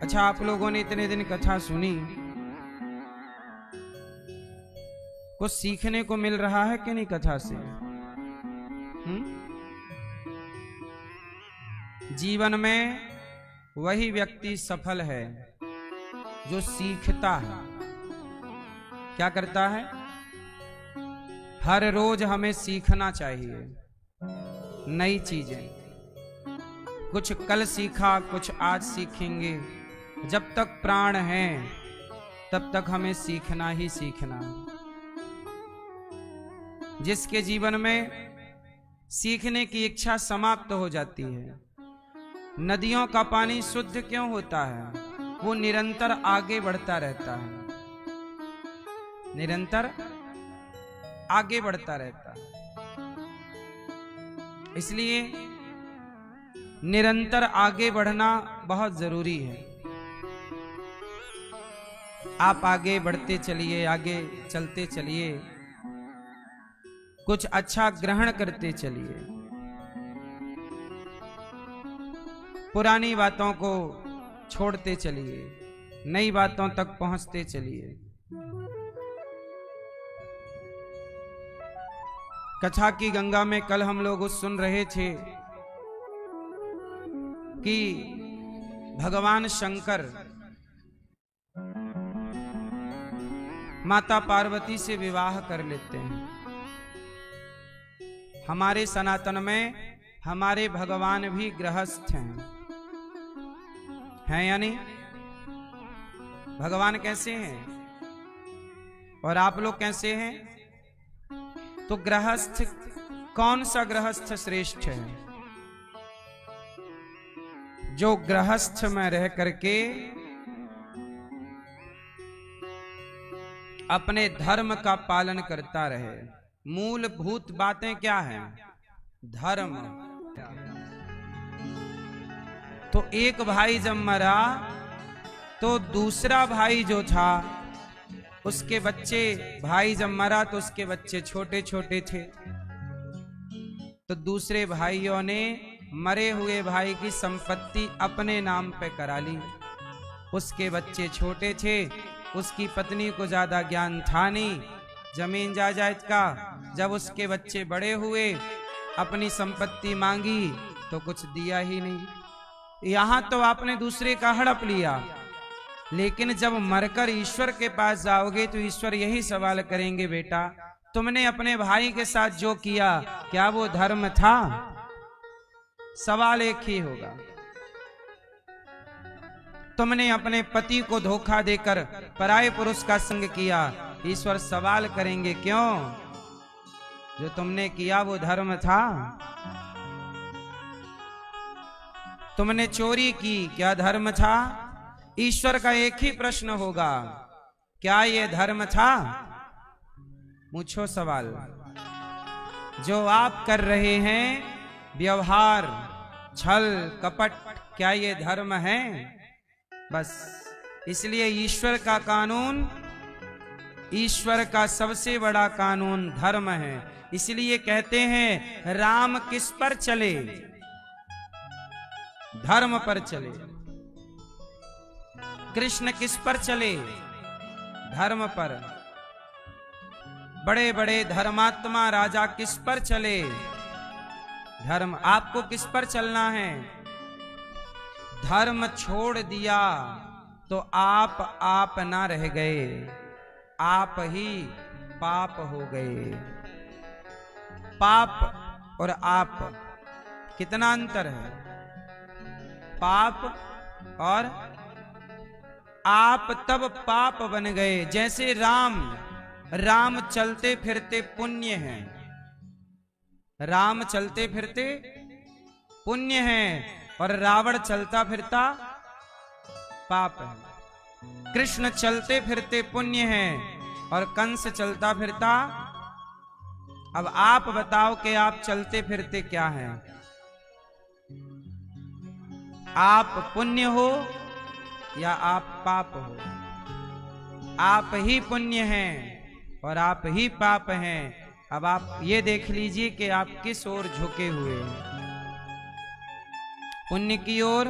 अच्छा, आप लोगों ने इतने दिन कथा सुनी, कुछ सीखने को मिल रहा है कि नहीं कथा से? जीवन में वही व्यक्ति सफल है जो सीखता है। क्या करता है? हर रोज हमें सीखना चाहिए नई चीजें। कुछ कल सीखा, कुछ आज सीखेंगे। जब तक प्राण है तब तक हमें सीखना ही सीखना है। जिसके जीवन में सीखने की इच्छा समाप्त हो जाती है, नदियों का पानी शुद्ध क्यों होता है? वो निरंतर आगे बढ़ता रहता है, निरंतर आगे बढ़ता रहता है। इसलिए निरंतर आगे बढ़ना बहुत जरूरी है। आप आगे बढ़ते चलिए, आगे चलते चलिए, कुछ अच्छा ग्रहण करते चलिए, पुरानी बातों को छोड़ते चलिए, नई बातों तक पहुंचते चलिए। कथा की गंगा में कल हम लोग सुन रहे थे कि भगवान शंकर माता पार्वती से विवाह कर लेते हैं। हमारे सनातन में हमारे भगवान भी गृहस्थ हैं या नहीं? भगवान कैसे हैं और आप लोग कैसे हैं? तो गृहस्थ, कौन सा गृहस्थ श्रेष्ठ है? जो गृहस्थ में रह करके अपने धर्म का पालन करता रहे। मूलभूत बातें क्या हैं? धर्म। तो एक भाई जब मरा तो दूसरा भाई जो था उसके बच्चे, भाई जब मरा तो उसके बच्चे छोटे छोटे थे, तो दूसरे भाइयों ने मरे हुए भाई की संपत्ति अपने नाम पे करा ली। उसके बच्चे छोटे थे, उसकी पत्नी को ज्यादा ज्ञान था नहीं जमीन जायदाद का। जब उसके बच्चे बड़े हुए, अपनी संपत्ति मांगी तो कुछ दिया ही नहीं। यहां तो आपने दूसरे का हड़प लिया, लेकिन जब मरकर ईश्वर के पास जाओगे तो ईश्वर यही सवाल करेंगे, बेटा तुमने अपने भाई के साथ जो किया क्या वो धर्म था? सवाल एक ही होगा। तुमने अपने पति को धोखा देकर पराये पुरुष का संग किया, ईश्वर सवाल करेंगे क्यों? जो तुमने किया वो धर्म था? तुमने चोरी की, क्या धर्म था? ईश्वर का एक ही प्रश्न होगा, क्या ये धर्म था? पूछो सवाल। जो आप कर रहे हैं व्यवहार, छल कपट, क्या ये धर्म है? बस इसलिए ईश्वर का कानून, ईश्वर का सबसे बड़ा कानून धर्म है। इसलिए कहते हैं राम किस पर चले? धर्म पर चले। कृष्ण किस पर चले? धर्म पर। बड़े बड़े धर्मात्मा राजा किस पर चले? धर्म। आपको किस पर चलना है? धर्म छोड़ दिया तो आप ना रह गए, आप ही पाप हो गए। पाप और आप कितना अंतर है? पाप और आप तब पाप बन गए। जैसे राम चलते फिरते पुण्य हैं, राम चलते फिरते पुण्य हैं और रावण चलता फिरता पाप है। कृष्ण चलते फिरते पुण्य हैं और कंस चलता फिरता। अब आप बताओ कि आप चलते फिरते क्या हैं? आप पुण्य हो या आप पाप हो? आप ही पुण्य हैं और आप ही पाप हैं। अब आप ये देख लीजिए कि आप किस ओर झुके हुए हैं, पुण्य की ओर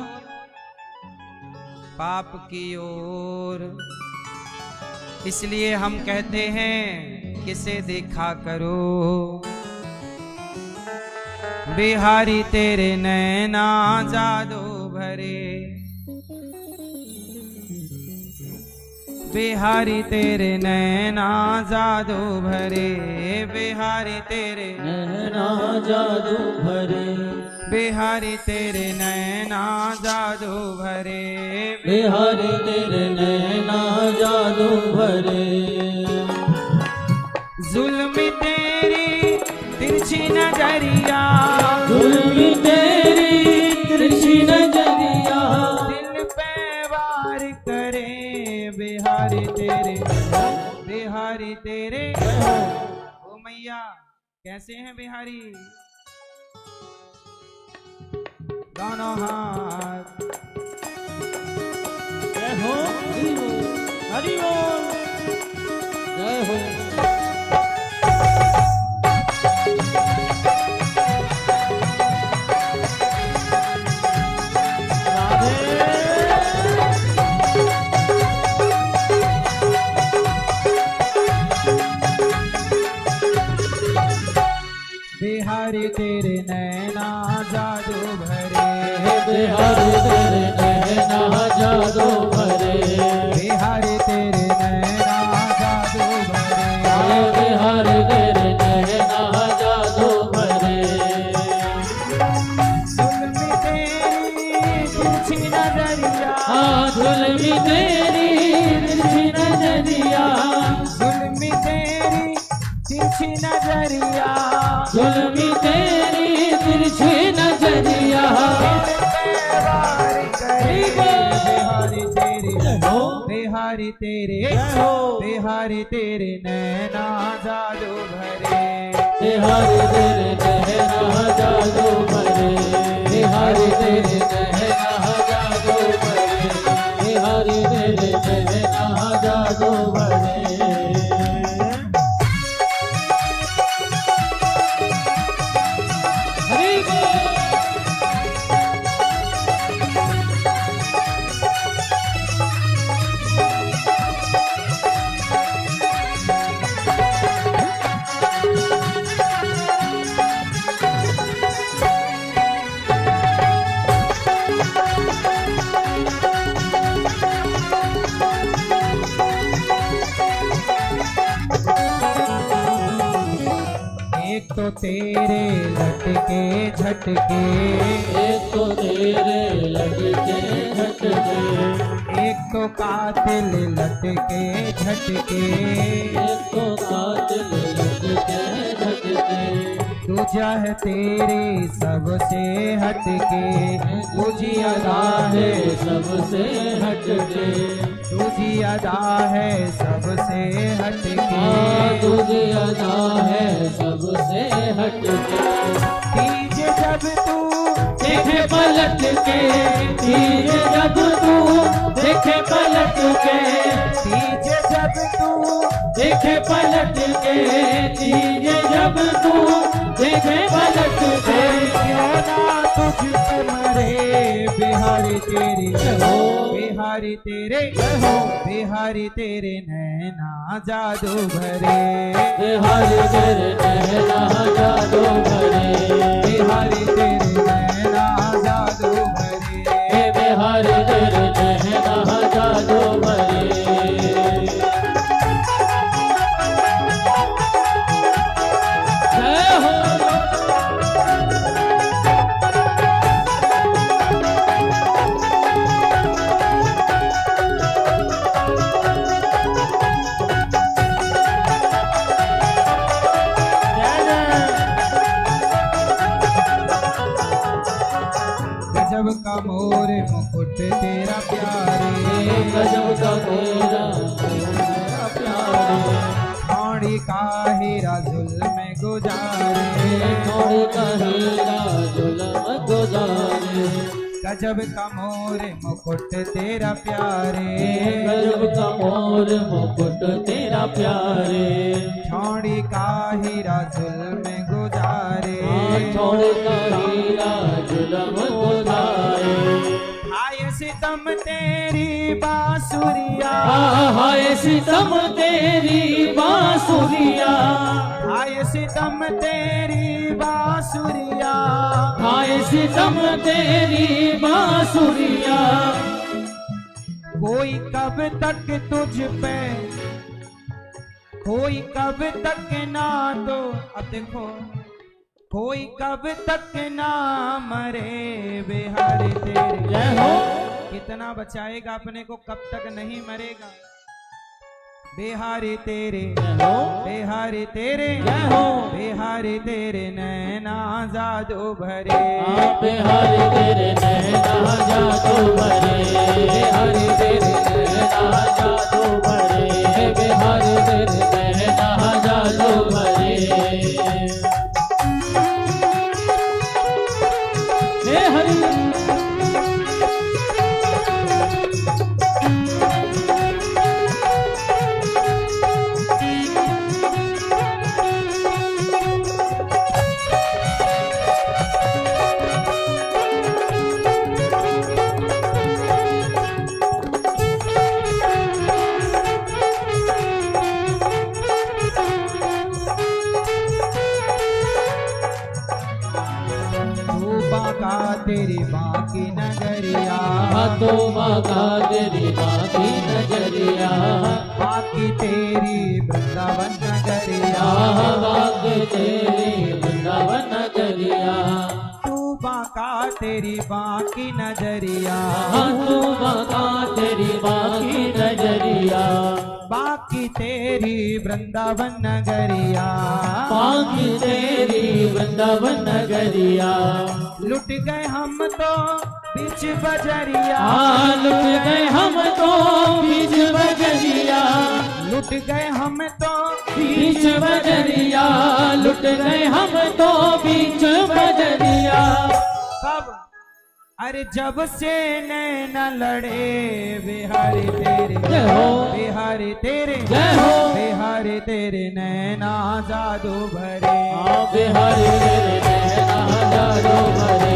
पाप की ओर। इसलिए हम कहते हैं किसे देखा करो, बिहारी तेरे नैना जादू भरे, बिहारी तेरे नैना जादू भरे, बिहारी तेरे नैना जादू भरे, बिहारी तेरे नैना जादू भरे, बिहारी तेरे नैना जादू भरे। जुल्म तेरी तिरछी नजरिया, जुल्म तेरी तिरछी नजरिया, दिल पे वार करे, बिहारी तेरे, बिहारी तेरे। ओ मैया कैसे हैं बिहारी? दोनों हाथ। जय हो हरि बोल, जय हो। बिहारी तेरे नैना जादू भरे, बिहारी तेरे नैना जादू भरे, बिहारी तेरे नैना जादू भरे, बिहारी तेरे नैना जादू भरे। जुल्म तेरी तिरछी नजरिया, जुल्म तेरी तिरछी नजरिया, जुल्म तेरी तिरछी नजरिया, जुल्म तेरी तिरछी नजरिया, बिहारी तेरे, हो बिहारी तेरे, हो बिहारी तेरे नैना जादू भरे, बिहारी तेरे नैना जादू भरे, बिहारी तेरे नैना जादू भरे, बिहारी तेरे नैना जादू भरे। हरि बोल। एक तो तेरे लटके झटके, एक तो तेरे लटके झटके, एक तो कातिल लटके झटके, एक तो कातिल लटके झटके, दूजा है तेरे सबसे हटके, तुझी अदा है सबसे हटके, तुझी अदा है सबसे हटके, तुझे अदा है सबसे हटके। तीज जब तू देखे पलट के, तीज जब तू देखे पलट के, तीज जब तू देखे पलट के, तीज जब तू देखे पलट के, क्यों ना तुझ पे मरे, बिहारी तेरी हो बिहारी तेरे हो, बिहारी तेरे नैना जादू भरे, बिहारी तेरे नैना जादू भरे, बिहारी तेरे नैना जादू भरे, बिहारी तेरे नैना जादू भरे। जय हो गजब का मोर मुकुट तेरा प्यारे, गजब का मेरा प्यारे, छाड़ी का हीरा जुल्म गुजारे, थोड़ी का हीरा जुल्म गुजारे, गजब का मोर मुकुट तेरा प्यारे, गजब का मोर मुकुट तेरा प्यारे, छाड़ी का हीरा जुल्म गुजारे, थोड़ी का हीरा जुल्म गुजारे, हाय सितम तेरी बांसुरिया, हाय सितम तेरी बांसुरिया, हाय सितम तेरी बांसुरिया, हाय सितम तेरी बांसुरिया। कोई कब तक तुझ पे, कोई कब तक ना, तो अब देखो, कोई कब तक ना मरे बिहारी तेरे। जय हो। कितना बचाएगा अपने को, कब तक नहीं मरेगा। बिहारी तेरे, जय हो, बिहारी तेरे, जय हो, बिहारी तेरे नैना जादू भरे, बिहारी तेरे नैना जादू भरे, बिहारी तेरे नैना जादू भरे, बिहारी तेरे नैना जादू भरे। हे हरि तेरी बाकी नगरिया, तो बाका तेरी बाकी नजरिया, बाकी तेरी वृंदावन नगरिया, बाकी तेरी वृंदावन नगरिया, तू बाका तेरी बाकी नजरिया, तू बाका तेरी बाकी नजरिया, बाकी तेरी वृंदावन नगरिया, बाकी तेरी वृंदावन नगरिया। लुट गए हम तो बीच बजरिया, लुट गए हम तो बीच बजरिया, लुट गए हम तो बीच बजरिया, लुट गए हम तो बीच बजरिया। कब? अरे जब से नैना लड़े बिहारी तेरे, जय हो, बिहारी तेरे, जय हो, बिहारी तेरे नैना जादू भरे, बिहारी तेरे नैना जादू भरे,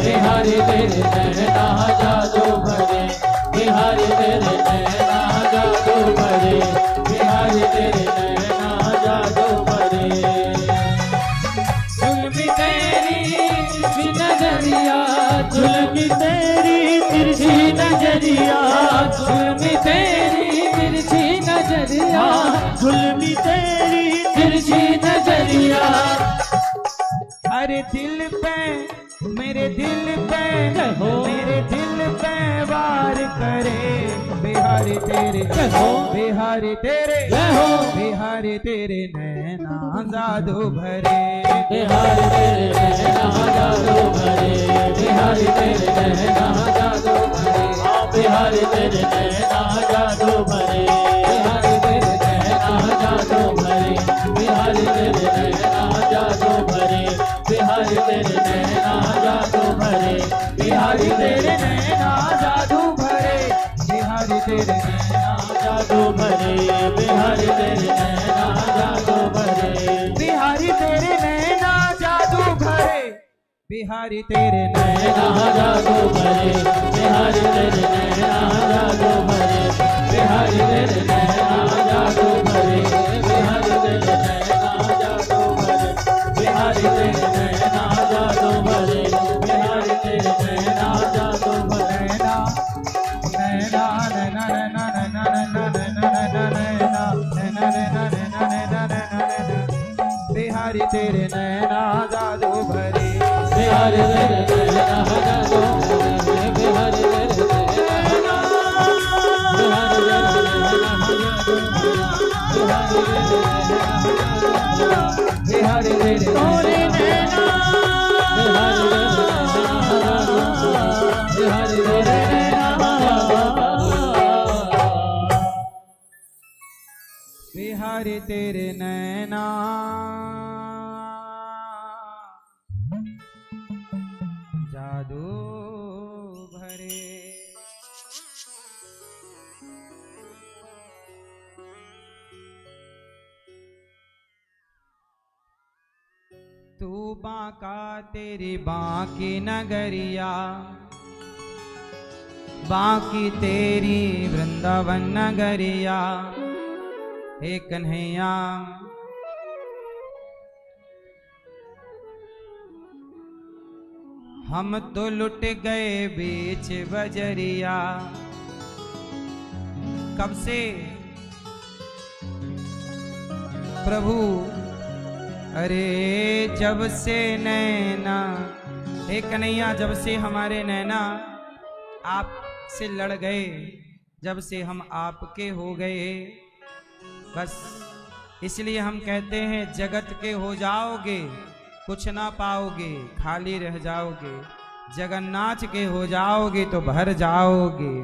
बिहारी तेरे नैना जादू भरे, बिहारी तेरे नैना जादू भरे, बिहारी तेरे नैना जादू भरे। जुल्मी तेरी तिरछी नजरिया, जुल्मी तेरी तिरछी नजरिया, जुल्मी तेरी तिरछी नजरिया, जुल्मी तेरी तिरछी नजरिया। अरे दिल पे, मेरे दिल पे, मेरे दिल पे वार करे बिहारी तेरे, बिहारी तेरे, बिहारी तेरे नैना जादू भरे, बिहारी तेरे नैना जादू भरे, बिहारी तेरे नैना जादू भरे, बिहारी तेरे नैना जादू भरे, बिहारी तेरे नैना जादू भरे, बिहारी तेरे नैना जादू भरे, बिहारी तेरे नैना जादू भरे, बिहारी तेरे नैना जादू भरे, बिहारी तेरे नैना जादू भरे, बिहारी तेरे नैना जादू भरे, बिहारी तेरे नैना जादू भरे, बिहारी तेरे नैना जादू भरे, बिहारी तेरे नैना जादू भरे, बिहारी तेरे नैना जादू भरे, बिहारी तेरे नैना जादू भरे, बिहारी तेरे नैना जादू भरे, बिहारी तेरे नैना जादू भरे। नैना नैना नैना नैना नैना नैना नैना नैना नैना नैना नैना नैना, बिहारी तेरे नैना जादू भरे, बिहारी तेरे नैना जादू भरे, बिहारी तेरे नैना, बिहारी तेरे नैना जादू भरे, बिहारी तेरे नैना, बिहारी तेरे बिहारी तेरे नैना जादू भरे। तू बांका तेरी बांकी नगरिया, बाकी तेरी वृंदावन नगरिया। हे कन्हैया हम तो लुट गए बीच बजरिया। कब से प्रभु? अरे जब से नैना, हे कन्हैया जब से हमारे नैना आपसे लड़ गए, जब से हम आपके हो गए, बस इसलिए हम कहते हैं जगत के हो जाओगे कुछ ना पाओगे, खाली रह जाओगे। जगन्नाथ के हो जाओगे तो भर जाओगे।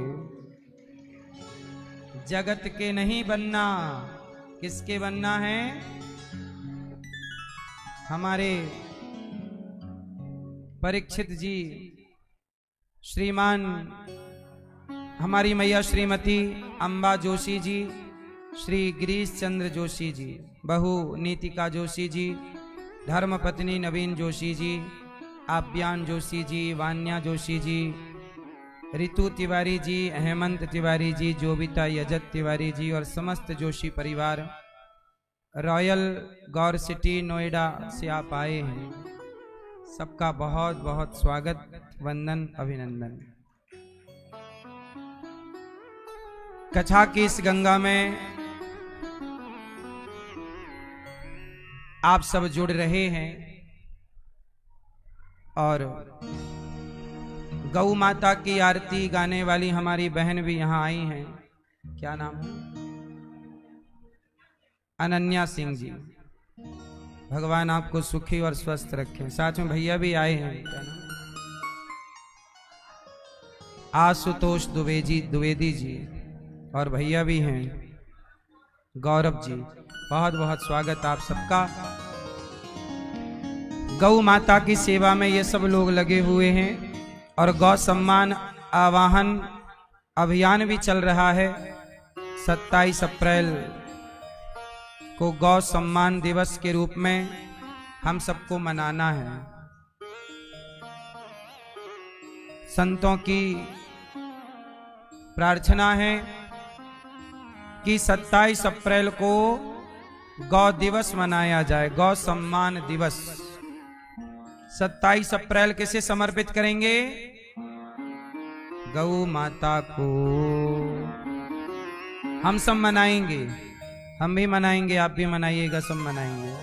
जगत के नहीं बनना, किसके बनना है? हमारे परीक्षित जी, श्रीमान हमारी मैया श्रीमती अंबा जोशी जी, श्री गिरीश चंद्र जोशी जी, बहू नीतिका जोशी जी, धर्मपत्नी नवीन जोशी जी, आभ्यान जोशी जी, वान्या जोशी जी, रितु तिवारी जी, हेमंत तिवारी जी, जोबिता यजत तिवारी जी और समस्त जोशी परिवार रॉयल गौर सिटी नोएडा से आप आए हैं। सबका बहुत बहुत स्वागत, वंदन, अभिनंदन। कच्छा की इस गंगा में आप सब जुड़ रहे हैं और गौ माता की आरती गाने वाली हमारी बहन भी यहां आई हैं। क्या नाम है? अनन्या सिंह जी। भगवान आपको सुखी और स्वस्थ रखें। साथ में भैया भी आए हैं। क्या नाम? आशुतोष द्विवेदी जी और भैया भी हैं गौरव जी। बहुत बहुत स्वागत आप सबका। गौ माता की सेवा में ये सब लोग लगे हुए हैं और गौ सम्मान आवाहन अभियान भी चल रहा है। 27 अप्रैल को गौ सम्मान दिवस के रूप में हम सबको मनाना है। संतों की प्रार्थना है कि 27 अप्रैल को गौ दिवस मनाया जाए, गौ सम्मान दिवस। 27 अप्रैल किसे समर्पित करेंगे? गौ माता को। हम सब मनाएंगे, हम भी मनाएंगे, आप भी मनाइएगा, सब मनाएंगे।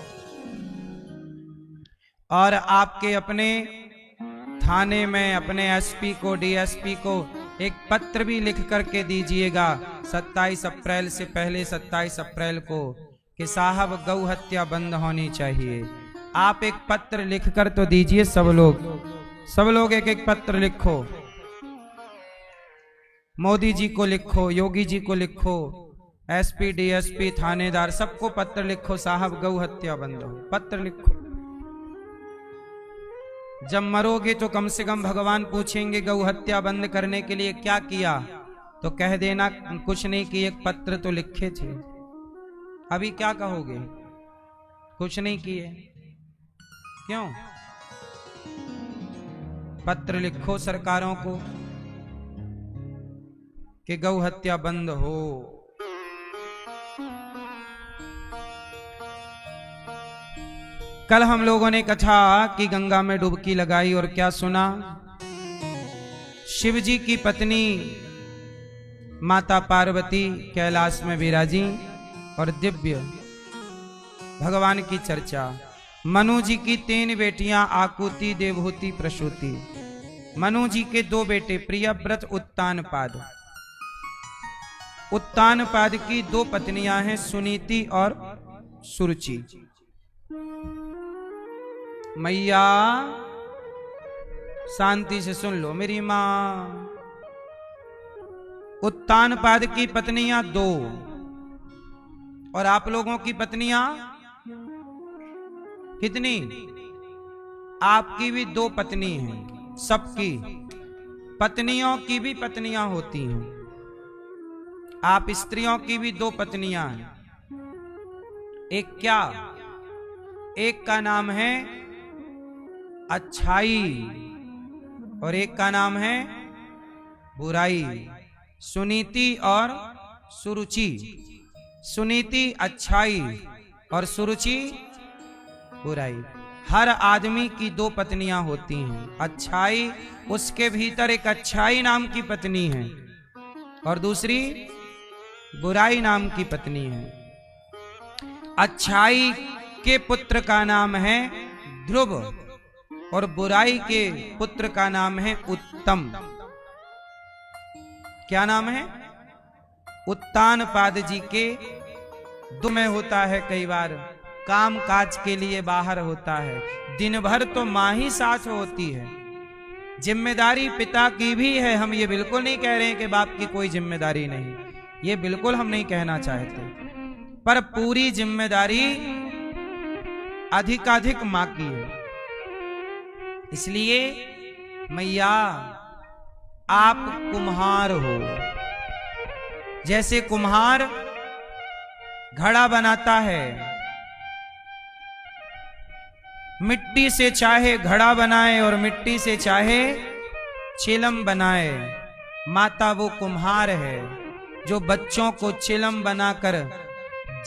और आपके अपने थाने में अपने एसपी को, डीएसपी को एक पत्र भी लिख करके दीजिएगा 27 अप्रैल से पहले 27 अप्रैल को कि साहब गौ हत्या बंद होनी चाहिए। आप एक पत्र लिखकर तो दीजिए। सब लोग एक एक पत्र लिखो। मोदी जी को लिखो, योगी जी को लिखो, एसपी डीएसपी थानेदार सबको पत्र लिखो, साहब गौ हत्या बंद हो। पत्र लिखो। जब मरोगे तो कम से कम भगवान पूछेंगे गौ हत्या बंद करने के लिए क्या किया, तो कह देना कुछ नहीं कि एक पत्र तो लिखे थे। अभी क्या कहोगे? कुछ नहीं किए। क्यों? पत्र लिखो सरकारों को कि गौ हत्या बंद हो। कल हम लोगों ने कथा की गंगा में डुबकी लगाई और क्या सुना? शिव जी की पत्नी माता पार्वती कैलाश में विराजी और दिव्य भगवान की चर्चा। मनु जी की 3 बेटियां आकुति, देवहूति, प्रसूति। मनु जी के 2 बेटे प्रियव्रत, उत्तानपाद। उत्तानपाद की 2 पत्नियां हैं सुनीति और सुरुचि। मैया शांति से सुन लो मेरी मां। उत्तानपाद की पत्नियां 2 और आप लोगों की पत्नियां कितनी? आपकी भी 2 पत्नी हैं। सबकी पत्नियों की भी पत्नियां होती हैं। आप स्त्रियों की भी 2 पत्नियां हैं। एक क्या? एक का नाम है अच्छाई और एक का नाम है बुराई, सुनीति और सुरुचि। सुनीति अच्छाई और सुरुचि बुराई। हर आदमी की दो पत्नियां होती हैं। अच्छाई, उसके भीतर एक अच्छाई नाम की पत्नी है और दूसरी बुराई नाम की पत्नी है। अच्छाई के पुत्र का नाम है ध्रुव और बुराई के पुत्र का नाम है उत्तम। क्या नाम है? उत्तानपाद जी के दो में होता है, कई बार काम काज के लिए बाहर होता है। दिन भर तो मां ही सास होती है। जिम्मेदारी पिता की भी है। हम ये बिल्कुल नहीं कह रहे हैं कि बाप की कोई जिम्मेदारी नहीं, ये बिल्कुल हम नहीं कहना चाहते, पर पूरी जिम्मेदारी अधिकाधिक मां की है। इसलिए मैया आप कुम्हार हो। जैसे कुम्हार घड़ा बनाता है, मिट्टी से चाहे घड़ा बनाए और मिट्टी से चाहे चिलम बनाए, माता वो कुम्हार है जो बच्चों को चिलम बनाकर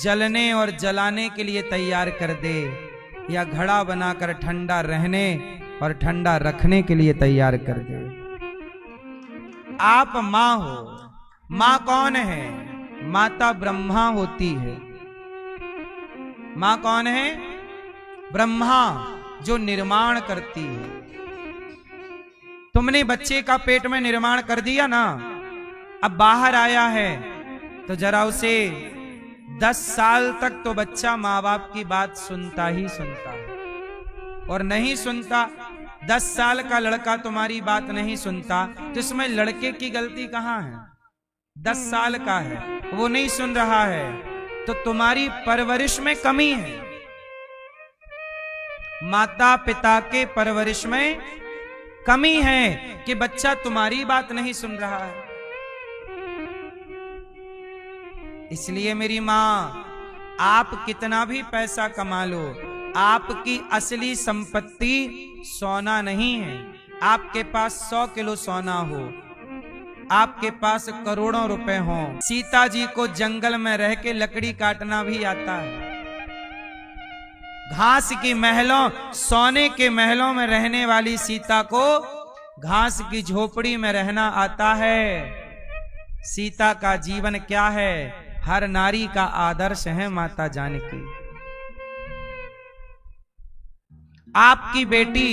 जलने और जलाने के लिए तैयार कर दे, या घड़ा बनाकर ठंडा रहने और ठंडा रखने के लिए तैयार कर दे। आप मां हो। मां कौन है? माता ब्रह्मा होती है। मां कौन है? ब्रह्मा, जो निर्माण करती है। तुमने बच्चे का पेट में निर्माण कर दिया ना, अब बाहर आया है तो जरा उसे 10 साल तक तो बच्चा माँ बाप की बात सुनता ही सुनता है, और नहीं सुनता 10 साल का लड़का तुम्हारी बात नहीं सुनता तो इसमें लड़के की गलती कहां है? 10 साल का है, वो नहीं सुन रहा है तो तुम्हारी परवरिश में कमी है। माता पिता के परवरिश में कमी है कि बच्चा तुम्हारी बात नहीं सुन रहा है। इसलिए मेरी मां, आप कितना भी पैसा कमा लो, आपकी असली संपत्ति सोना नहीं है। आपके पास 100 किलो सोना हो, आपके पास करोड़ों रुपए हो। सीता जी को जंगल में रह के लकड़ी काटना भी आता है। घास की महलों, सोने के महलों में रहने वाली सीता को घास की झोपड़ी में रहना आता है। सीता का जीवन क्या है? हर नारी का आदर्श है माता जानकी। आपकी बेटी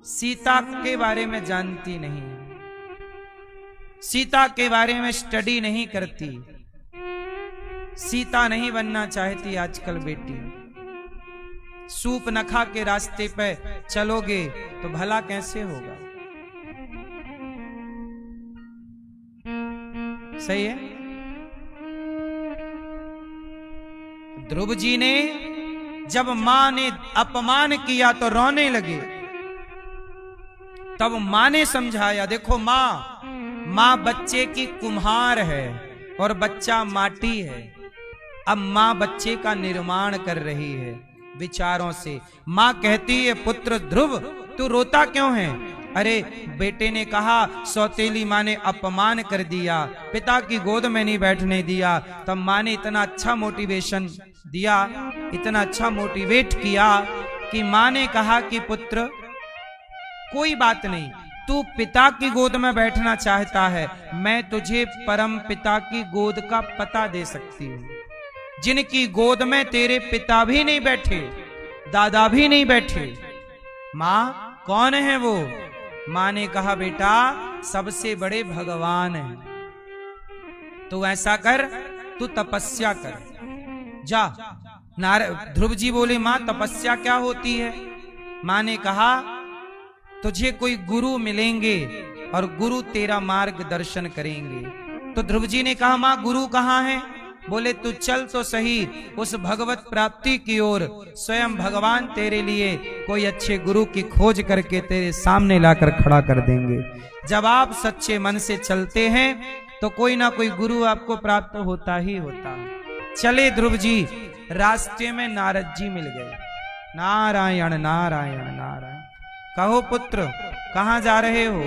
सीता के बारे में जानती नहीं, सीता के बारे में स्टडी नहीं करती, सीता नहीं बनना चाहती आजकल बेटी। सूप नखा के रास्ते पे चलोगे तो भला कैसे होगा? सही है। ध्रुव जी ने जब मां ने अपमान किया तो रोने लगे। तब मां ने समझाया, देखो मां बच्चे की कुम्हार है और बच्चा माटी है। अब मां बच्चे का निर्माण कर रही है विचारों से। मां कहती है, पुत्र ध्रुव तू रोता क्यों है? अरे बेटे ने कहा, सौतेली मां ने अपमान कर दिया, पिता की गोद में नहीं बैठने दिया। तब मां ने इतना अच्छा मोटिवेशन दिया, इतना अच्छा मोटिवेट किया कि मां ने कहा कि पुत्र कोई बात नहीं, तू पिता की गोद में बैठना चाहता है, मैं तुझे परम पिता की गोद का पता दे सकती हूं, जिनकी गोद में तेरे पिता भी नहीं बैठे, दादा भी नहीं बैठे। मां कौन है वो? मां ने कहा, बेटा सबसे बड़े भगवान हैं। तो ऐसा कर, तू तपस्या कर, जा। ध्रुव जी बोले, मां तपस्या क्या होती है? मां ने कहा, तुझे कोई गुरु मिलेंगे और गुरु तेरा मार्गदर्शन करेंगे। तो ध्रुव जी ने कहा, मां गुरु कहां है? बोले, तू चल तो सही उस भगवत प्राप्ति की ओर, स्वयं भगवान तेरे लिए कोई अच्छे गुरु की खोज करके तेरे सामने लाकर खड़ा कर देंगे। जब आप सच्चे मन से चलते हैं तो कोई ना कोई गुरु आपको प्राप्त होता ही होता है। चले ध्रुव जी, रास्ते में नारद जी मिल गए। नारायण नारायण नारायण। कहो पुत्र कहां जा रहे हो?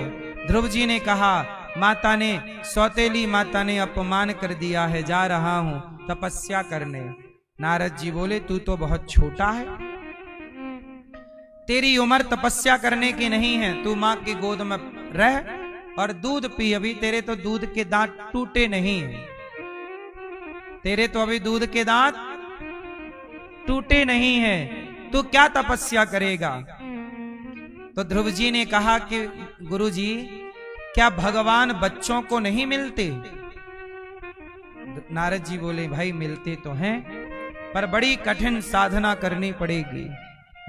ध्रुव जी ने कहा, माता ने, सौतेली माता ने अपमान कर दिया है, जा रहा हूं तपस्या करने। नारद जी बोले, तू तो बहुत छोटा है, तेरी उम्र तपस्या करने की नहीं है, तू मां की गोद में रह और दूध पी। अभी तेरे तो दूध के दांत टूटे नहीं हैं, तेरे तो अभी दूध के दांत टूटे नहीं हैं, तू क्या तपस्या करेगा? तो ध्रुव जी ने कहा कि गुरु जी, क्या भगवान बच्चों को नहीं मिलते? नारद जी बोले, भाई मिलते तो हैं, पर बड़ी कठिन साधना करनी पड़ेगी।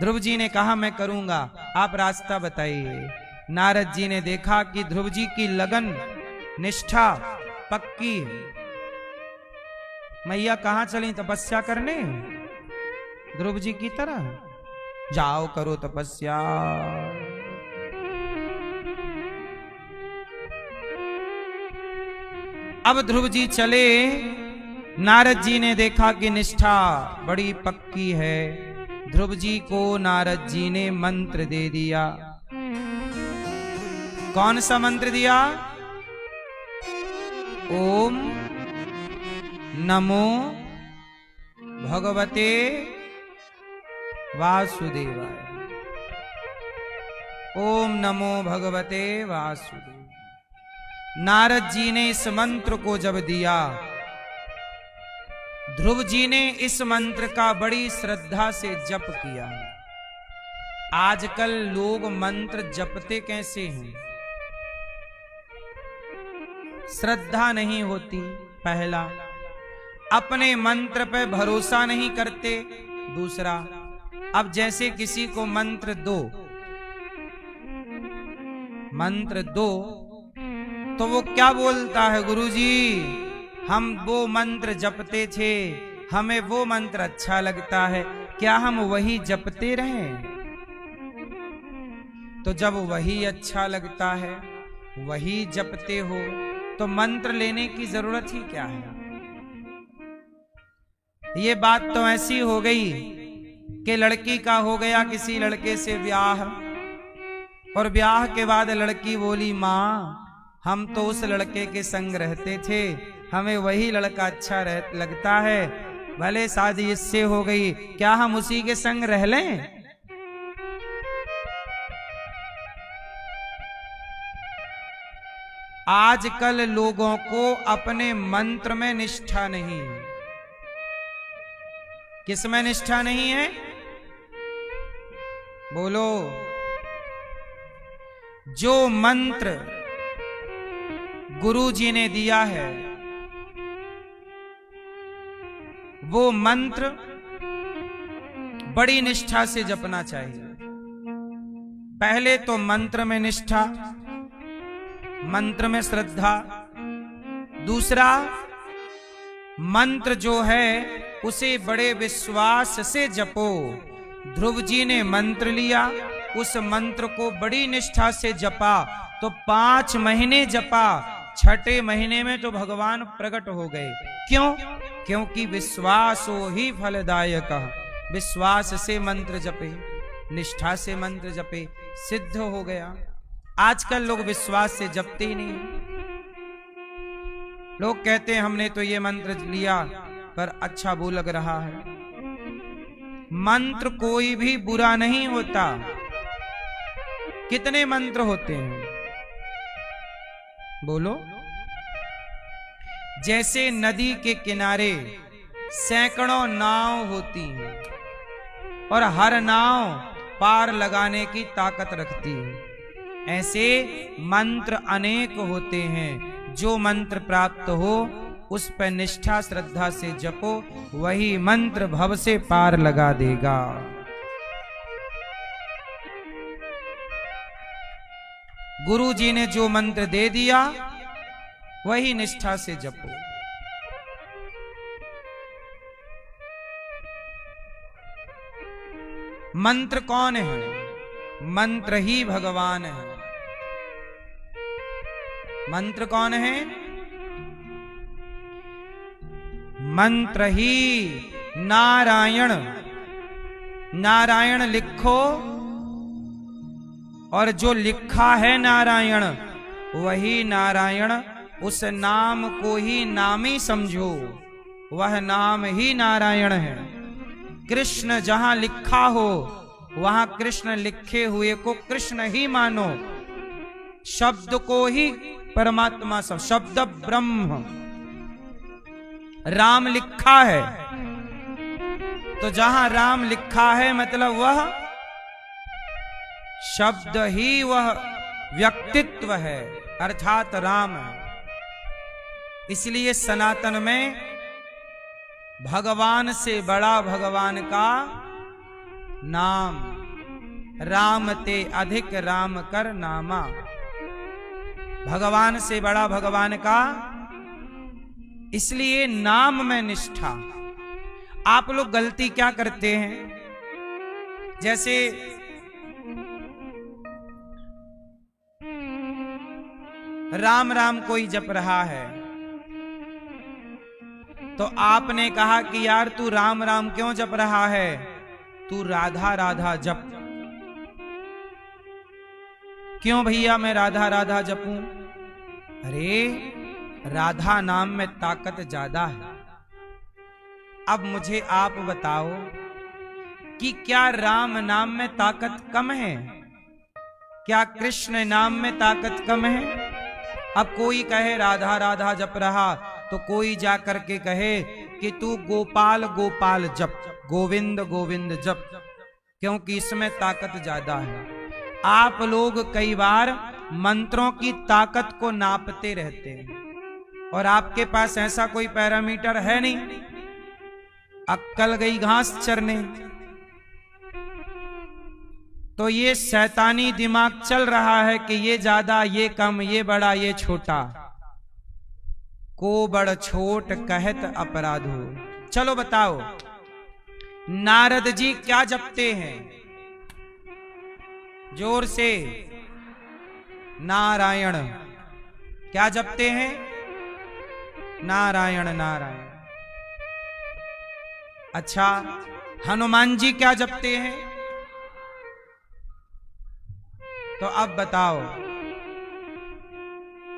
ध्रुव जी ने कहा, मैं करूंगा, आप रास्ता बताइए। नारद जी ने देखा कि ध्रुव जी की लगन, निष्ठा पक्की है। मैया कहां चली तपस्या करने? ध्रुव जी की तरह, जाओ करो तपस्या। अब ध्रुव जी चले, नारद जी ने देखा कि निष्ठा बड़ी पक्की है। ध्रुव जी को नारद जी ने मंत्र दे दिया। कौन सा मंत्र दिया? ओम नमो भगवते वासुदेवाय। ओम नमो भगवते वासुदेव। नारद जी ने इस मंत्र को जब दिया, ध्रुव जी ने इस मंत्र का बड़ी श्रद्धा से जप किया। आजकल लोग मंत्र जपते कैसे हैं? श्रद्धा नहीं होती, पहला। अपने मंत्र पे भरोसा नहीं करते, दूसरा। अब जैसे किसी को मंत्र दो तो वो क्या बोलता है, गुरुजी हम वो मंत्र जपते थे, हमें वो मंत्र अच्छा लगता है, क्या हम वही जपते रहें? तो जब वही अच्छा लगता है, वही जपते हो, तो मंत्र लेने की जरूरत ही क्या है? ये बात तो ऐसी हो गई कि लड़की का हो गया किसी लड़के से ब्याह, और ब्याह के बाद लड़की बोली, माँ हम तो उस लड़के के संग रहते थे, हमें वही लड़का अच्छा लगता है, भले शादी इससे हो गई, क्या हम उसी के संग रह लें? आजकल लोगों को अपने मंत्र में निष्ठा नहीं है। किस में निष्ठा नहीं है? बोलो। जो मंत्र गुरु जी ने दिया है, वो मंत्र बड़ी निष्ठा से जपना चाहिए। पहले तो मंत्र में निष्ठा, मंत्र में श्रद्धा। दूसरा, मंत्र जो है उसे बड़े विश्वास से जपो। ध्रुव जी ने मंत्र लिया, उस मंत्र को बड़ी निष्ठा से जपा, तो 5 महीने जपा, 6ठे महीने में तो भगवान प्रकट हो गए। क्यों? क्योंकि विश्वासो ही फलदायक। विश्वास से मंत्र जपे, निष्ठा से मंत्र जपे, सिद्ध हो गया। आजकल लोग विश्वास से जपते ही नहीं। लोग कहते हैं हमने तो ये मंत्र लिया पर अच्छा वो लग रहा है। मंत्र कोई भी बुरा नहीं होता। कितने मंत्र होते हैं? बोलो। जैसे नदी के किनारे सैकड़ों नाव होती हैं और हर नाव पार लगाने की ताकत रखती है, ऐसे मंत्र अनेक होते हैं। जो मंत्र प्राप्त हो उस पर निष्ठा श्रद्धा से जपो, वही मंत्र भव से पार लगा देगा। गुरु जी ने जो मंत्र दे दिया वही निष्ठा से जपो। मंत्र कौन है? मंत्र ही भगवान है। मंत्र कौन है? मंत्र ही नारायण। नारायण लिखो, और जो लिखा है नारायण वही नारायण, उस नाम को ही नामी समझो, वह नाम ही नारायण है। कृष्ण जहां लिखा हो वहां कृष्ण लिखे हुए को कृष्ण ही मानो, शब्द को ही परमात्मा सब, शब्द ब्रह्म। राम लिखा है तो जहां राम लिखा है मतलब वह शब्द ही वह व्यक्तित्व है, अर्थात राम है। इसलिए सनातन में भगवान से बड़ा भगवान का नाम, राम ते अधिक राम कर नामा। भगवान से बड़ा भगवान का, इसलिए नाम में निष्ठा। आप लोग गलती क्या करते हैं, जैसे राम राम कोई जप रहा है तो आपने कहा कि यार तू राम राम क्यों जप रहा है, तू राधा राधा जप। क्यों भैया मैं राधा राधा जपूं? अरे राधा नाम में ताकत ज्यादा है। अब मुझे आप बताओ कि क्या राम नाम में ताकत कम है, क्या कृष्ण नाम में ताकत कम है? अब कोई कहे राधा राधा जप रहा तो कोई जा करके कहे कि तू गोपाल गोपाल जप, गोविंद गोविंद जप, क्योंकि इसमें ताकत ज्यादा है। आप लोग कई बार मंत्रों की ताकत को नापते रहते हैं और आपके पास ऐसा कोई पैरामीटर है नहीं, अक्कल गई घास चरने। तो ये शैतानी दिमाग चल रहा है कि ये ज्यादा, ये कम, ये बड़ा, ये छोटा, को बड़ छोट कहत अपराध हो। चलो बताओ, नारद जी क्या जपते हैं? जोर से, नारायण। क्या जपते हैं? नारायण नारायण। अच्छा, हनुमान जी क्या जपते हैं? तो अब बताओ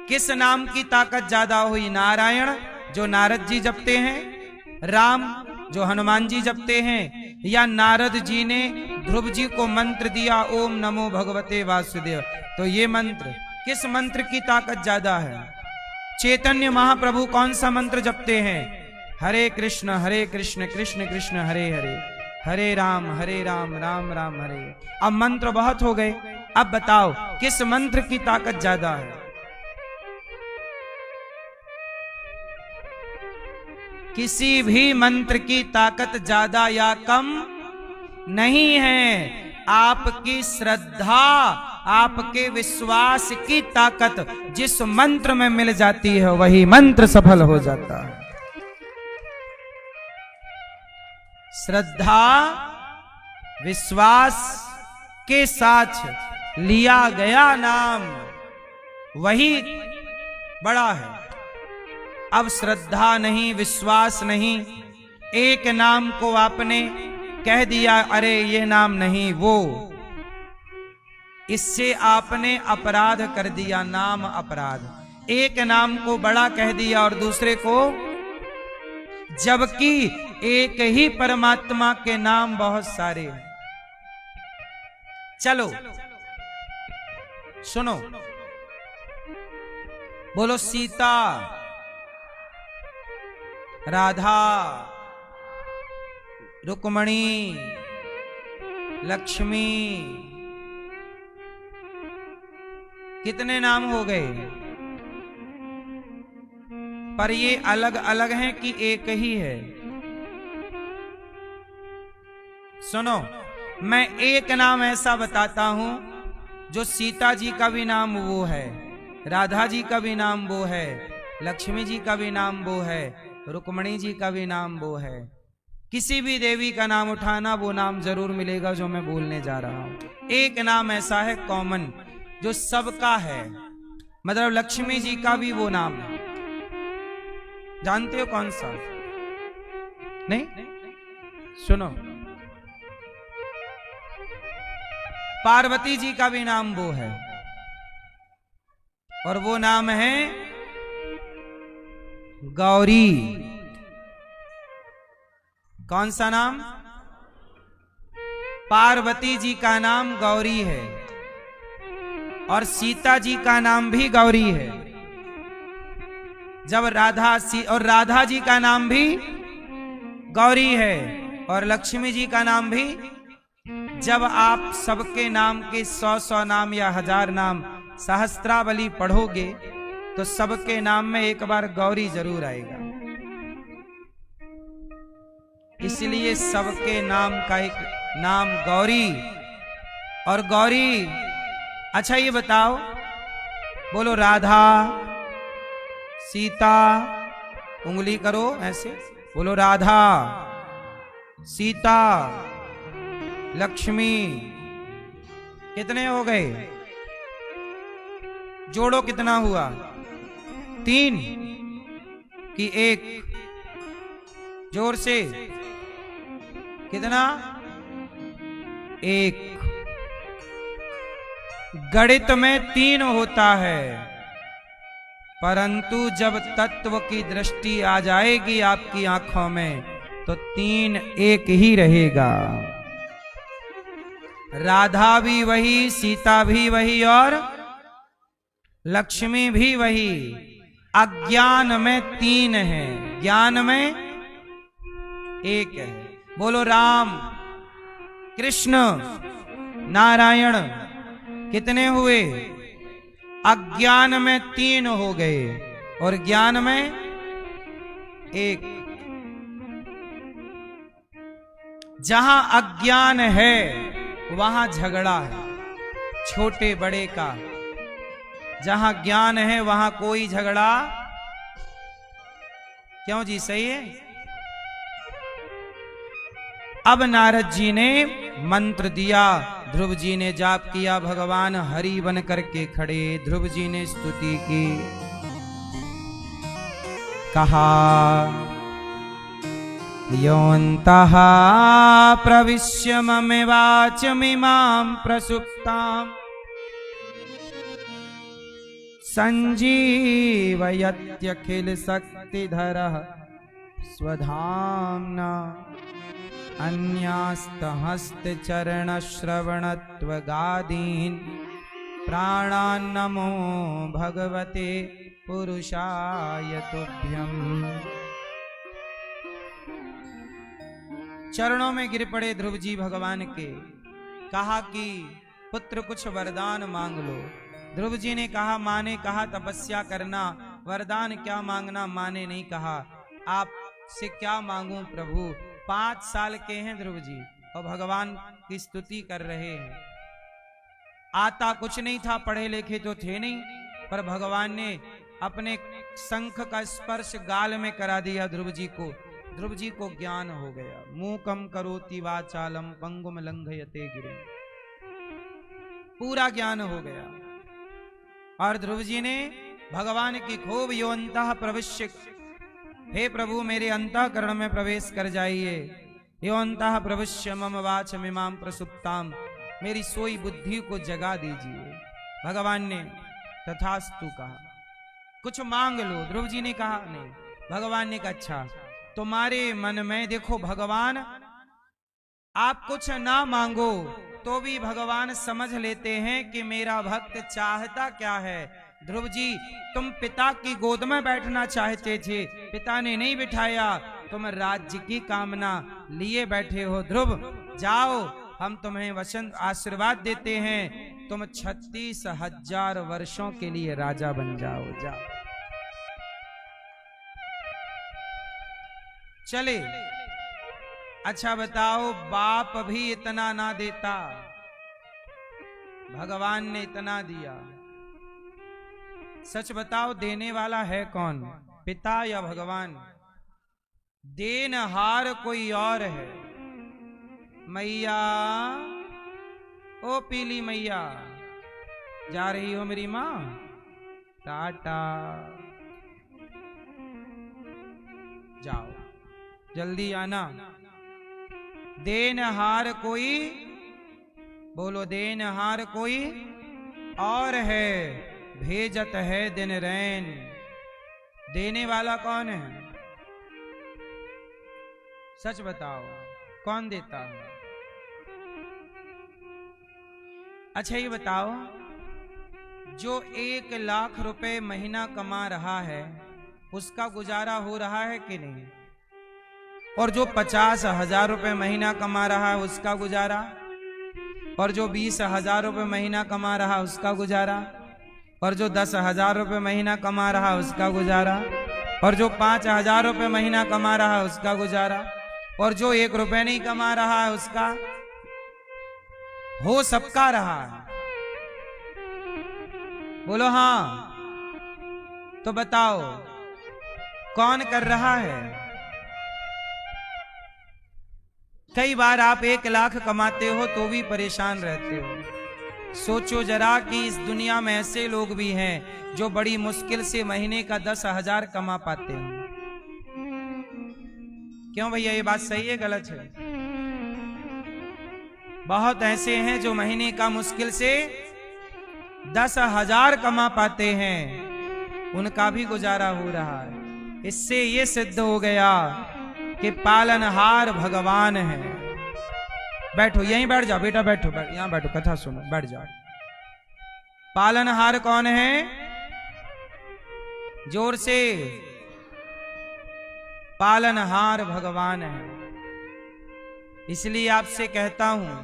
किस नाम की ताकत ज्यादा हुई? नारायण जो नारद जी जपते हैं, राम जो हनुमान जी जपते हैं, या नारद जी ने ध्रुव जी को मंत्र दिया ओम नमो भगवते वासुदेव, तो ये मंत्र, किस मंत्र की ताकत ज्यादा है? चैतन्य महाप्रभु कौन सा मंत्र जपते हैं? हरे कृष्ण कृष्ण कृष्ण हरे हरे, हरे राम राम राम हरे। अब मंत्र बहुत हो गए, अब बताओ किस मंत्र की ताकत ज्यादा है? किसी भी मंत्र की ताकत ज्यादा या कम नहीं है। आपकी श्रद्धा, आपके विश्वास की ताकत जिस मंत्र में मिल जाती है वही मंत्र सफल हो जाता है। श्रद्धा विश्वास के साथ लिया गया नाम वही बड़ा है। अब श्रद्धा नहीं, विश्वास नहीं, एक नाम को आपने कह दिया अरे ये नाम नहीं वो, इससे आपने अपराध कर दिया, नाम अपराध। एक नाम को बड़ा कह दिया और दूसरे को, जबकि एक ही परमात्मा के नाम बहुत सारे हैं। चलो सुनो, बोलो सीता, राधा, रुक्मणी, लक्ष्मी, कितने नाम हो गए? पर ये अलग अलग हैं कि एक ही है? सुनो, मैं एक नाम ऐसा बताता हूं जो सीता जी का भी नाम वो है, राधा जी का भी नाम वो है, लक्ष्मी जी का भी नाम वो है, रुक्मणी जी का भी नाम वो है। किसी भी देवी का नाम उठाना, वो नाम जरूर मिलेगा जो मैं बोलने जा रहा हूं। एक नाम ऐसा है कॉमन जो सबका है, मतलब लक्ष्मी जी का भी वो नाम है। जानते हो कौन सा? नहीं? सुनो, पार्वती जी का भी नाम वो है। और वो नाम है गौरी। कौन सा नाम? पार्वती जी का नाम गौरी है और सीता जी का नाम भी गौरी है। जब राधा जी का नाम भी गौरी है और लक्ष्मी जी का नाम भी। जब आप सबके नाम के 100 नाम या 1000 नाम सहस्त्रावली पढ़ोगे तो सबके नाम में एक बार गौरी जरूर आएगा। इसलिए सबके नाम का एक नाम गौरी। और गौरी, अच्छा ये बताओ, बोलो राधा, सीता, उंगली करो ऐसे, बोलो राधा, सीता, लक्ष्मी। कितने हो गए? जोड़ो, कितना हुआ? 3 कि 1? जोर से, कितना? 1। गणित में 3 होता है, परंतु जब तत्व की दृष्टि आ जाएगी आपकी आंखों में तो 3 एक ही रहेगा। राधा भी वही, सीता भी वही और लक्ष्मी भी वही। अज्ञान में 3 है, ज्ञान में 1 है। बोलो राम, कृष्ण, नारायण। कितने हुए? अज्ञान में 3 हो गए और ज्ञान में 1। जहां अज्ञान है वहां झगड़ा है छोटे बड़े का। जहां ज्ञान है वहां कोई झगड़ा। क्यों जी? सही है। अब नारद जी ने मंत्र दिया, ध्रुव जी ने जाप किया, भगवान हरि बन करके खड़े। ध्रुव जी ने स्तुति की, कहा योऽन्तः प्रविश्य ममे वाचमिमां प्रसुप्ताम् संजीवयत्यखिल शक्तिधरः स्वधाम्ना अन्यास्तहस्तचरणश्रवणत्वगादीन् प्राणान्नमो भगवते पुरुषाय तुभ्यम्। चरणों में गिर पड़े ध्रुव जी भगवान के। कहा कि पुत्र कुछ वरदान मांग लो। ध्रुव जी ने कहा, माँ ने कहा तपस्या करना, वरदान क्या मांगना, माँ ने नहीं कहा। आपसे क्या मांगूं प्रभु? 5 साल के हैं ध्रुव जी और भगवान की स्तुति कर रहे हैं। आता कुछ नहीं था, पढ़े लिखे तो थे नहीं, पर भगवान ने अपने शंख का स्पर्श गाल में करा दिया ध्रुव जी को। ध्रुव जी को ज्ञान हो गया। मूकम करोति वाचालम पंगुम लंघयते गिरिम, पूरा ज्ञान हो गया। और ध्रुव जी ने भगवान की खूब योऽन्तः प्रविश्य, हे प्रभु मेरे अंतःकरण में प्रवेश कर जाइए। योऽन्तः प्रविश्य मम वाचमिमां प्रसुप्ताम्, मेरी सोई बुद्धि को जगा दीजिए। भगवान ने तथास्तु कहा। कुछ मांग लो। ध्रुव जी ने कहा नहीं। भगवान ने कहा अच्छा, तुम्हारे मन में देखो, भगवान आप कुछ ना मांगो तो भी भगवान समझ लेते हैं कि मेरा भक्त चाहता क्या है। ध्रुव जी, तुम पिता की गोद में बैठना चाहते थे, पिता ने नहीं बिठाया, तुम राज्य की कामना लिए बैठे हो। ध्रुव जाओ, हम तुम्हें वचन आशीर्वाद देते हैं, तुम 36,000 वर्षों के लिए राजा बन जाओ। जाओ। चले। अच्छा बताओ, बाप भी इतना ना देता, भगवान ने इतना दिया। सच बताओ, देने वाला है कौन, पिता या भगवान? देनहार कोई और है। मैया, ओ पीली मैया, जा रही हो मेरी मां? टाटा, जाओ, जल्दी आना। देनहार कोई, बोलो देनहार कोई और है। भेजत है दिन रैन। देने वाला कौन है? सच बताओ, कौन देता है? अच्छा ये बताओ, जो 1 लाख रुपए महीना कमा रहा है उसका गुजारा हो रहा है कि नहीं? और जो 50,000 रुपए महीना कमा रहा है उसका गुजारा, और जो 20,000 रुपए महीना कमा रहा है उसका गुजारा, और जो 10,000 रुपए महीना कमा रहा है उसका गुजारा, और जो 5,000 रुपए महीना कमा रहा है उसका गुजारा, और जो 1 रुपए नहीं कमा रहा है उसका, हो सबका रहा है। बोलो हाँ। तो बताओ कौन कर रहा है? कई बार आप 1 लाख कमाते हो तो भी परेशान रहते हो। सोचो जरा कि इस दुनिया में ऐसे लोग भी हैं जो बड़ी मुश्किल से महीने का 10,000 कमा पाते हैं। क्यों भैया, ये बात सही है गलत है? बहुत ऐसे हैं जो महीने का मुश्किल से 10,000 कमा पाते हैं, उनका भी गुजारा हो रहा है। इससे ये सिद्ध हो गया कि पालनहार भगवान है। बैठो, यहीं बैठ जाओ बेटा, बैठो, यहां बैठो, कथा सुनो, बैठ जाओ। पालनहार कौन है? जोर से। पालनहार भगवान है। इसलिए आपसे कहता हूं,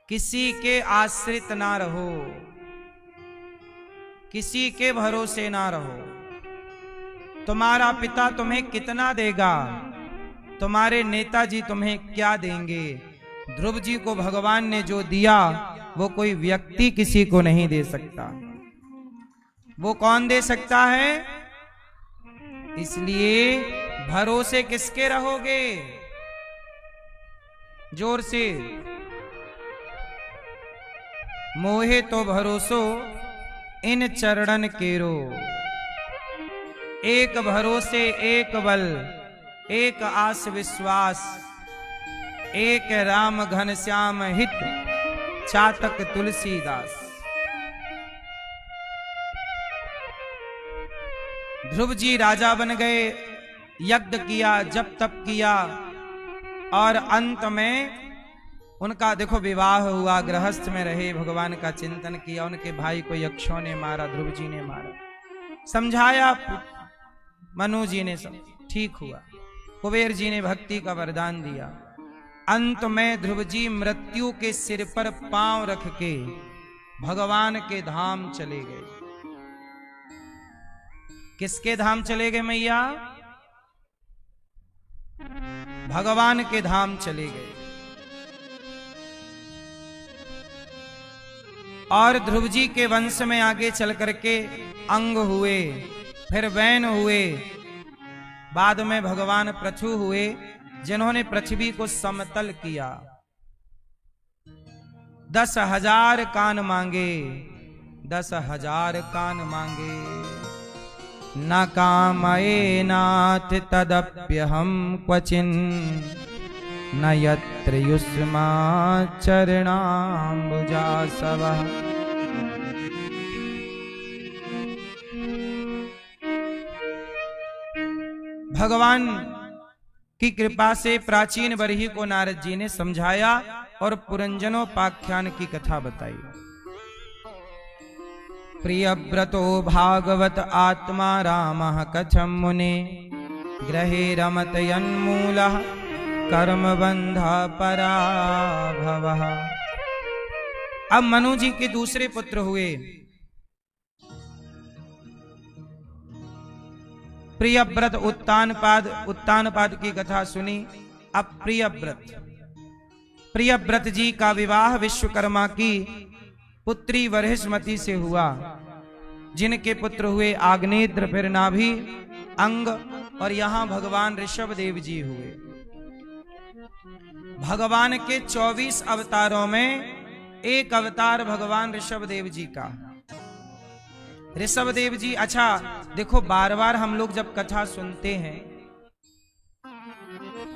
किसी के आश्रित ना रहो, किसी के भरोसे ना रहो। तुम्हारा पिता तुम्हें कितना देगा, तुम्हारे नेताजी तुम्हें क्या देंगे? ध्रुव जी को भगवान ने जो दिया वो कोई व्यक्ति किसी को नहीं दे सकता। वो कौन दे सकता है? इसलिए भरोसे किसके रहोगे? जोर से। मोहे तो भरोसो इन चरणन केरो। एक भरोसे एक बल, एक आस विश्वास, एक राम घनश्याम हित चातक तुलसीदास। ध्रुव जी राजा बन गए, यज्ञ किया, जप तप किया, और अंत में उनका देखो विवाह हुआ, गृहस्थ में रहे, भगवान का चिंतन किया। उनके भाई को यक्षों ने मारा, ध्रुव जी ने मारा, समझाया मनु जी ने, सब ठीक हुआ। कुबेर जी ने भक्ति का वरदान दिया। अंत में ध्रुव जी मृत्यु के सिर पर पांव रख के भगवान के धाम चले गए। किसके धाम चले गए मैया? भगवान के धाम चले गए। और ध्रुव जी के वंश में आगे चल करके अंग हुए, फिर वैन हुए, बाद में भगवान पृथु हुए, जिन्होंने पृथ्वी को समतल किया। 10,000 कान मांगे, 10,000 कान मांगे। न कामये नाथ तदप्यहम क्वचिन, न यत्र युष्मा चरणाम्बुजासवः। भगवान की कृपा से प्राचीन बरही को नारद जी ने समझाया और पुरंजनोपाख्यान की कथा बताई। प्रियव्रतो भागवत आत्मा रामः कथं मुने, ग्रहे रमत यन्मूलः कर्मबंध पराभवः। अब मनु जी के दूसरे पुत्र हुए। प्रियव्रत उत्तानपाद की कथा सुनी। अब प्रियव्रत जी का विवाह विश्वकर्मा की पुत्री वरहिष्मति से हुआ, जिनके पुत्र हुए आग्नेत्र, फिर नाभि, अंग, और यहां भगवान ऋषभ देव जी हुए। भगवान के 24 अवतारों में एक अवतार भगवान ऋषभ देव जी का। ऋषभ देव जी, अच्छा देखो, बार बार हम लोग जब कथा सुनते हैं,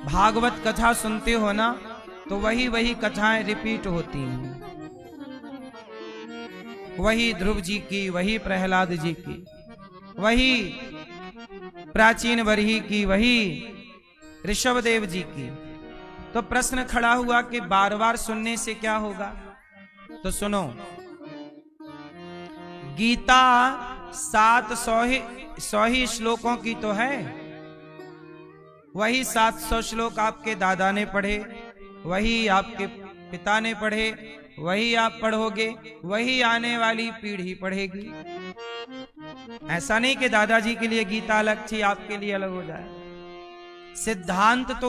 भागवत कथा सुनते हो ना, तो वही कथाएं रिपीट होती हैं। वही ध्रुव जी की, वही प्रहलाद जी की, वही प्राचीन बरही की, वही ऋषभदेव जी की। तो प्रश्न खड़ा हुआ कि बार बार सुनने से क्या होगा? तो सुनो, गीता 700 ही श्लोकों की तो है। वही 700 श्लोक आपके दादा ने पढ़े, वही आपके पिता ने पढ़े, वही आप पढ़ोगे, वही आने वाली पीढ़ी पढ़ेगी। ऐसा नहीं कि दादाजी के लिए गीता अलग थी, आपके लिए अलग हो जाए। सिद्धांत तो